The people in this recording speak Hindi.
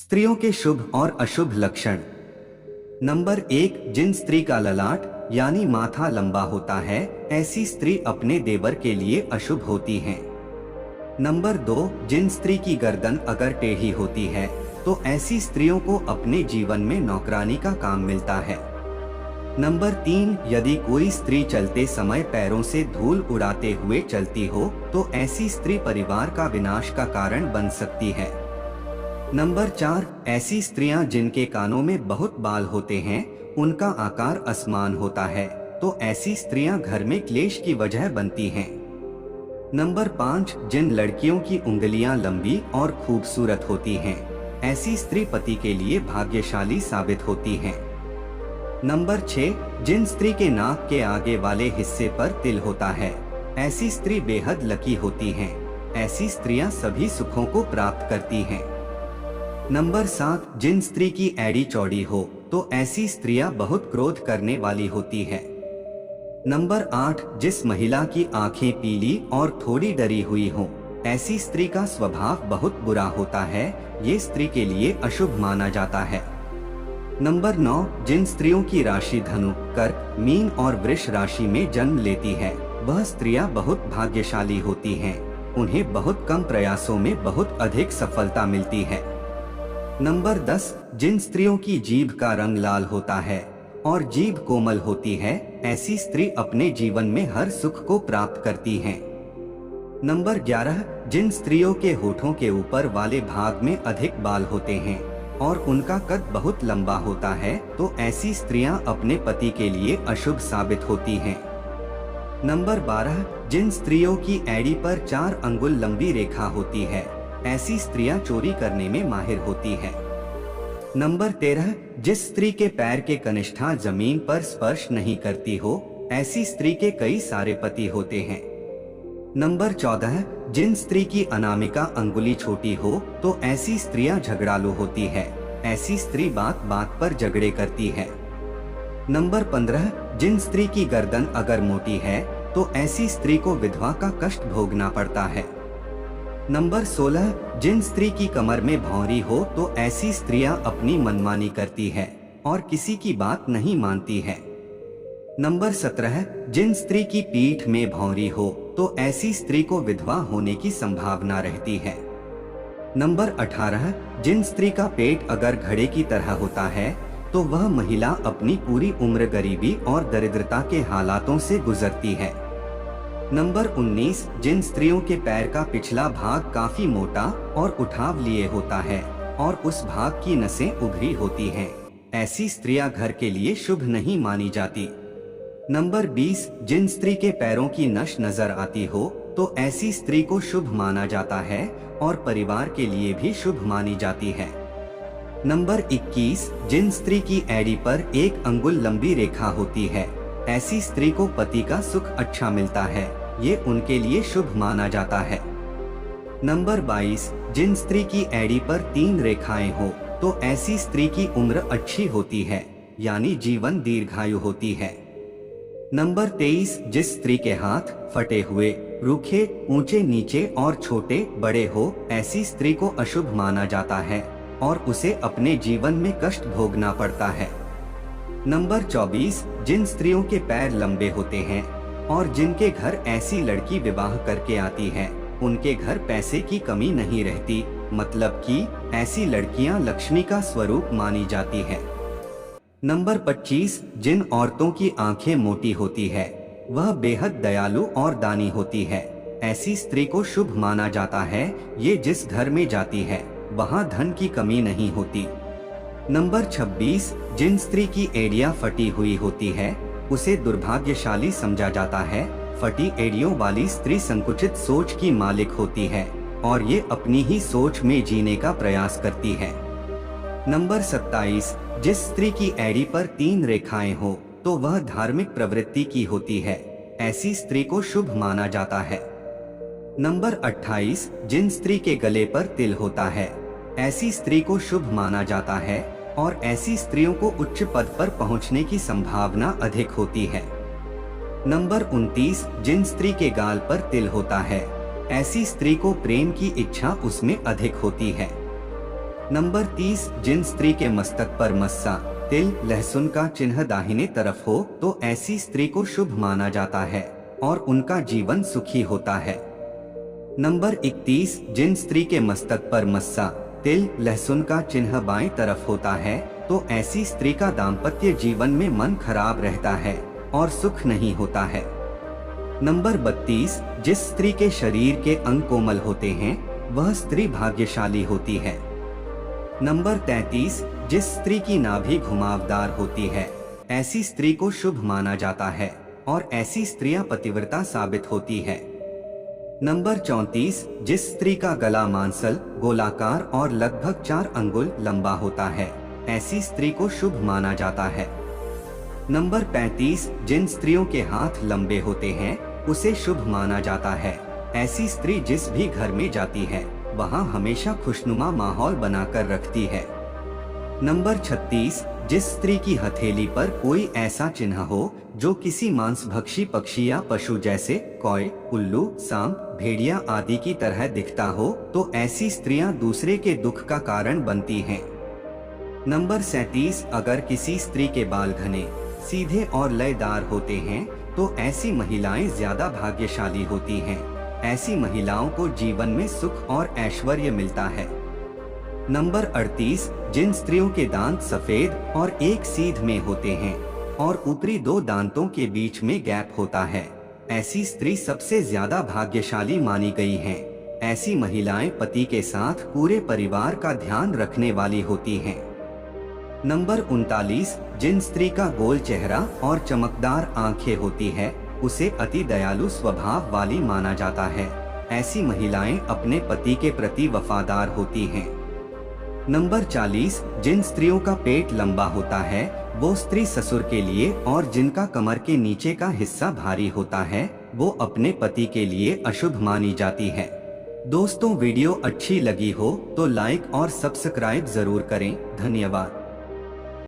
स्त्रियों के शुभ और अशुभ लक्षण। नंबर 1, जिन स्त्री का ललाट यानी माथा लंबा होता है, ऐसी स्त्री अपने देवर के लिए अशुभ होती है। नंबर 2, जिन स्त्री की गर्दन अगर टेढ़ी होती है तो ऐसी स्त्रियों को अपने जीवन में नौकरानी का काम मिलता है। नंबर 3, यदि कोई स्त्री चलते समय पैरों से धूल उड़ाते हुए चलती हो तो ऐसी स्त्री परिवार का विनाश का कारण बन सकती है। नंबर 4, ऐसी स्त्रियां जिनके कानों में बहुत बाल होते हैं, उनका आकार असमान होता है, तो ऐसी स्त्रियां घर में क्लेश की वजह बनती हैं। नंबर 5, जिन लड़कियों की उंगलियां लंबी और खूबसूरत होती हैं, ऐसी स्त्री पति के लिए भाग्यशाली साबित होती हैं। नंबर 6, जिन स्त्री के नाक के आगे वाले हिस्से पर तिल होता है, ऐसी स्त्री बेहद लकी होती हैं। ऐसी स्त्रियां सभी सुखों को प्राप्त करती हैं। नंबर 7, जिन स्त्री की एड़ी चौड़ी हो तो ऐसी स्त्रियां बहुत क्रोध करने वाली होती है। नंबर 8, जिस महिला की आंखें पीली और थोड़ी डरी हुई हो, ऐसी स्त्री का स्वभाव बहुत बुरा होता है, ये स्त्री के लिए अशुभ माना जाता है। नंबर 9, जिन स्त्रियों की राशि धनु, कर्क, मीन और वृष राशि में जन्म लेती है, वह स्त्रियां बहुत भाग्यशाली होती हैं। उन्हें बहुत कम प्रयासों में बहुत अधिक सफलता मिलती है। नंबर 10, जिन स्त्रियों की जीभ का रंग लाल होता है और जीभ कोमल होती है, ऐसी स्त्री अपने जीवन में हर सुख को प्राप्त करती हैं। नंबर 11, जिन स्त्रियों के होठों के ऊपर वाले भाग में अधिक बाल होते हैं और उनका कद बहुत लंबा होता है, तो ऐसी स्त्रियां अपने पति के लिए अशुभ साबित होती हैं। नंबर 12, जिन स्त्रियों की एड़ी पर 4 अंगुल लंबी रेखा होती है, ऐसी स्त्रियां चोरी करने में माहिर होती है। नंबर 13, जिस स्त्री के पैर के कनिष्ठा जमीन पर स्पर्श नहीं करती हो, ऐसी स्त्री के कई सारे पति होते हैं। नंबर 14, जिन स्त्री की अनामिका अंगुली छोटी हो तो ऐसी स्त्रियां झगड़ालू होती है। ऐसी स्त्री बात बात पर झगड़े करती है। नंबर 15, जिन स्त्री की गर्दन अगर मोटी है तो ऐसी स्त्री को विधवा का कष्ट भोगना पड़ता है। नंबर 16, जिन स्त्री की कमर में भौंरी हो तो ऐसी स्त्रियां अपनी मनमानी करती है और किसी की बात नहीं मानती है। नंबर 17, जिन स्त्री की पीठ में भौंरी हो तो ऐसी स्त्री को विधवा होने की संभावना रहती है। नंबर 18, जिन स्त्री का पेट अगर घड़े की तरह होता है तो वह महिला अपनी पूरी उम्र गरीबी और दरिद्रता के हालातों से गुजरती है। नंबर 19, जिन स्त्रियों के पैर का पिछला भाग काफी मोटा और उठाव लिए होता है और उस भाग की नसें उभरी होती हैं, ऐसी स्त्रियां घर के लिए शुभ नहीं मानी जाती। नंबर 20, जिन स्त्री के पैरों की नस नजर आती हो तो ऐसी स्त्री को शुभ माना जाता है और परिवार के लिए भी शुभ मानी जाती है। नंबर 21, जिन स्त्री की एड़ी पर 1 अंगुल लंबी रेखा होती है, ऐसी स्त्री को पति का सुख अच्छा मिलता है, ये उनके लिए शुभ माना जाता है। नंबर 22, जिन स्त्री की एड़ी पर 3 रेखाएं हो तो ऐसी स्त्री की उम्र अच्छी होती है, यानी जीवन दीर्घायु होती है। नंबर 23, जिस स्त्री के हाथ फटे हुए, रूखे, ऊंचे नीचे और छोटे बड़े हो, ऐसी स्त्री को अशुभ माना जाता है और उसे अपने जीवन में कष्ट भोगना पड़ता है। नंबर 24, जिन स्त्रियों के पैर लंबे होते हैं और जिनके घर ऐसी लड़की विवाह करके आती है, उनके घर पैसे की कमी नहीं रहती, मतलब कि ऐसी लड़कियां लक्ष्मी का स्वरूप मानी जाती है। नंबर 25, जिन औरतों की आंखें मोटी होती है, वह बेहद दयालु और दानी होती है, ऐसी स्त्री को शुभ माना जाता है। ये जिस घर में जाती है वहाँ धन की कमी नहीं होती। नंबर 26, जिन स्त्री की एड़ियां फटी हुई होती है, उसे दुर्भाग्यशाली समझा जाता है। फटी एड़ियों वाली स्त्री संकुचित सोच की मालिक होती है और ये अपनी ही सोच में जीने का प्रयास करती है। नंबर 27, जिस स्त्री की एड़ी पर 3 रेखाएं हो तो वह धार्मिक प्रवृत्ति की होती है, ऐसी स्त्री को शुभ माना जाता है। नंबर 28, जिन स्त्री के गले पर तिल होता है, ऐसी स्त्री को शुभ माना जाता है और ऐसी स्त्रियों को उच्च पद पर पहुंचने की संभावना अधिक होती है। नंबर 29, जिन स्त्री के गाल पर तिल होता है, ऐसी स्त्री को प्रेम की इच्छा उसमें अधिक होती है। नंबर 30, जिन स्त्री के मस्तक पर मस्सा, तिल, लहसुन का चिन्ह दाहिने तरफ हो तो ऐसी स्त्री को शुभ माना जाता है और उनका जीवन सुखी होता है। नंबर 31, जिन स्त्री के मस्तक पर मस्सा, तिल, लहसुन का चिन्ह बाएं तरफ होता है तो ऐसी स्त्री का दाम्पत्य जीवन में मन खराब रहता है और सुख नहीं होता है। नंबर 32, जिस स्त्री के शरीर के अंग कोमल होते हैं वह स्त्री भाग्यशाली होती है। नंबर 33, जिस स्त्री की नाभि घुमावदार होती है ऐसी स्त्री को शुभ माना जाता है और ऐसी स्त्रियां पतिव्रता साबित होती है। नंबर 34, जिस स्त्री का गला मांसल, गोलाकार और लगभग 4 अंगुल लंबा होता है ऐसी स्त्री को शुभ माना जाता है। नंबर 35, जिन स्त्रियों के हाथ लंबे होते हैं उसे शुभ माना जाता है। ऐसी स्त्री जिस भी घर में जाती है वहाँ हमेशा खुशनुमा माहौल बनाकर रखती है। नंबर 36, जिस स्त्री की हथेली पर कोई ऐसा चिन्ह हो जो किसी मांसभक्षी पक्षी या पशु जैसे कौए, उल्लू, सांप, भेड़िया आदि की तरह दिखता हो तो ऐसी स्त्रियां दूसरे के दुख का कारण बनती हैं। नंबर 37, अगर किसी स्त्री के बाल घने, सीधे और लयदार होते हैं तो ऐसी महिलाएं ज्यादा भाग्यशाली होती हैं। ऐसी महिलाओं को जीवन में सुख और ऐश्वर्य मिलता है। नंबर 38, जिन स्त्रियों के दांत सफेद और एक सीध में होते हैं और ऊपरी 2 दांतों के बीच में गैप होता है ऐसी स्त्री सबसे ज्यादा भाग्यशाली मानी गई हैं। ऐसी महिलाएं पति के साथ पूरे परिवार का ध्यान रखने वाली होती हैं। नंबर 39, जिन स्त्री का गोल चेहरा और चमकदार आंखें होती है उसे अति दयालु स्वभाव वाली माना जाता है। ऐसी महिलाएं अपने पति के प्रति वफादार होती हैं। नंबर 40, जिन स्त्रियों का पेट लंबा होता है वो स्त्री ससुर के लिए और जिनका कमर के नीचे का हिस्सा भारी होता है वो अपने पति के लिए अशुभ मानी जाती है। दोस्तों, वीडियो अच्छी लगी हो तो लाइक और सब्सक्राइब जरूर करें। धन्यवाद।